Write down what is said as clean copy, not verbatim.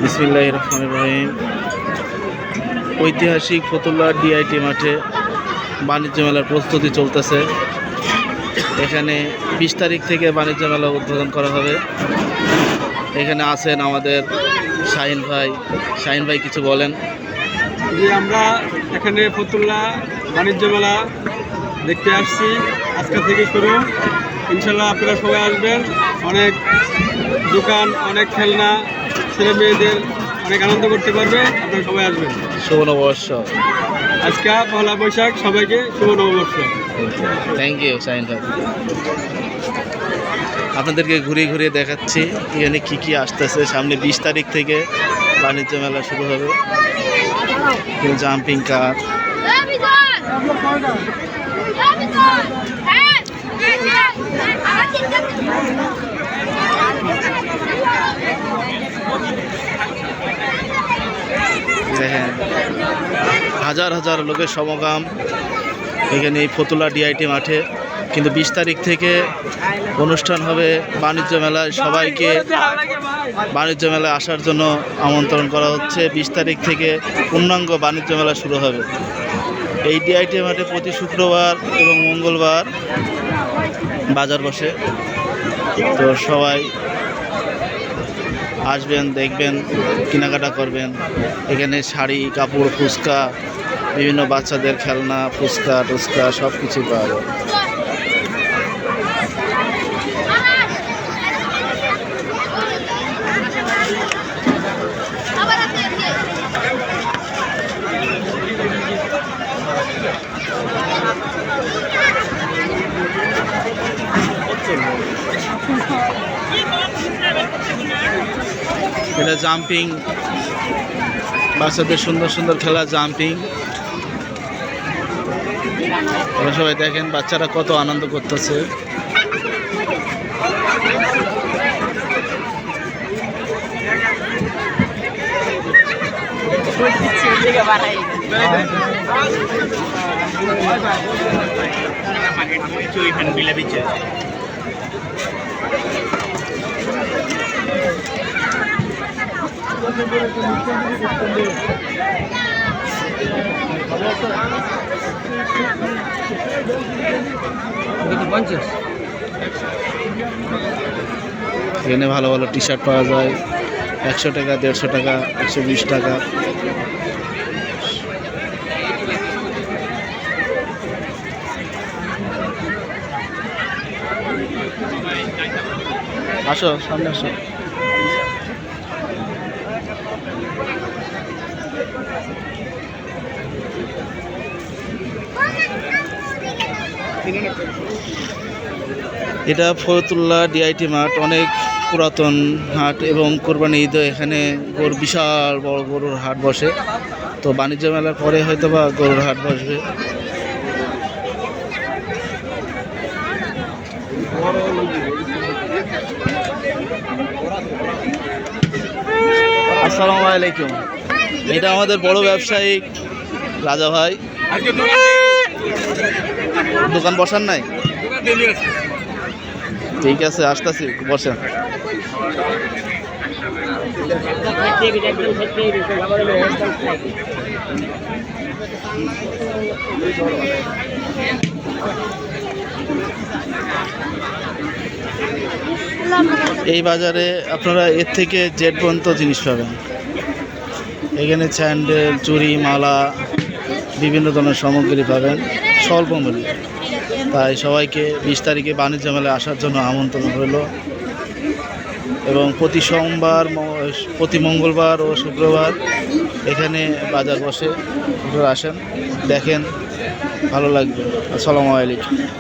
বিসমিল্লাহির রহমানির রহিম। ঐতিহাসিক ফতুল্লা ডিআইটি মাঠে বাণিজ্য মেলার প্রস্তুতি চলতেছে। এখানে 20 তারিখ থেকে বাণিজ্য মেলা উদ্বোধন করা হবে। এখানে আছেন আমাদের শাহিন ভাই। শাহিন ভাই কিছু বলেন। যে আমরা এখানে ফতুল্লা বাণিজ্য মেলা দেখতে আসছি, আজকে থেকে শুরু। ইনশাল্লাহ আপনারা সবাই আসবেন। অনেক দোকান, অনেক খেলনা, ছেলে মেয়েদের অনেক আনন্দ করতে পারবে। আপনারা সবাই আসবেন। শুভ নববর্ষ। আজকে পহেলা বৈশাখ, সবাইকে শুভ নববর্ষ। থ্যাংক ইউ শাহিন ভাই। আপনাদেরকে ঘুরিয়ে ঘুরিয়ে দেখাচ্ছি এখানে কী কী আসতেছে। সামনে 20 তারিখ থেকে বাণিজ্য মেলা শুরু হবে। জাম্পিং কার, দেখেন হাজার হাজার লোকের সমাগম এখানে এই ফতুল্লা ডিআইটি মাঠে। কিন্তু 20 তারিখ থেকে অনুষ্ঠান হবে বাণিজ্য মেলায়। সবাইকে বাণিজ্য মেলায় আসার জন্য আমন্ত্রণ করা হচ্ছে। 20 তারিখ থেকে পূর্ণাঙ্গ বাণিজ্য মেলা শুরু হবে। এই ডিআইটি মাঠে প্রতি শুক্রবার এবং মঙ্গলবার বাজার বসে। তো সবাই আসবেন, দেখবেন, কেনাকাটা করবেন। এখানে শাড়ি, কাপড়, ফুচকা, বিভিন্ন বাচ্চাদের খেলনা, ফুচকা টুচকা সব কিছু পাওয়া যায়। এটা জাম্পিং, বাচ্চাদের সুন্দর সুন্দর খেলা জাম্পিং। আপনারা সবাই দেখেন বাচ্চারা কত আনন্দ করতেছে। এখানে ভালো ভালো টি শার্ট পাওয়া যায়। 100 টাকা, 150 টাকা, 120 টাকা। আসো, সামনে আসো। এটা ফতুল্লা ডিআইটি মাঠ, অনেক পুরাতন হাট এবং কোরবানি ঈদে এখানে বিশাল বড় গরুর হাট বসে। তো বাণিজ্য মেলার পরে হয়তো বা গরুর হাট বসবে। আসসালামু আলাইকুম। এটা আমাদের বড় ব্যবসায়ী রাজা ভাই। দোকান বসান নাই? ঠিক আছে, আসতেছি, বসেন। এই বাজারে আপনারা এর থেকে জেড পর্যন্ত জিনিস পাবেন। এখানে স্যান্ডেল, চুড়ি, মালা, বিভিন্ন ধরনের সামগ্রী পাবেন স্বল্প মূল্যে। তাই সবাইকে 20 তারিখে বাণিজ্য মেলায় আসার জন্য আমন্ত্রণ রইল। এবং প্রতি সোমবার, প্রতি মঙ্গলবার ও শুক্রবার এখানে বাজার বসে। আপনারা আসেন, দেখেন, ভালো লাগবে। আসসালামু আলাইকুম।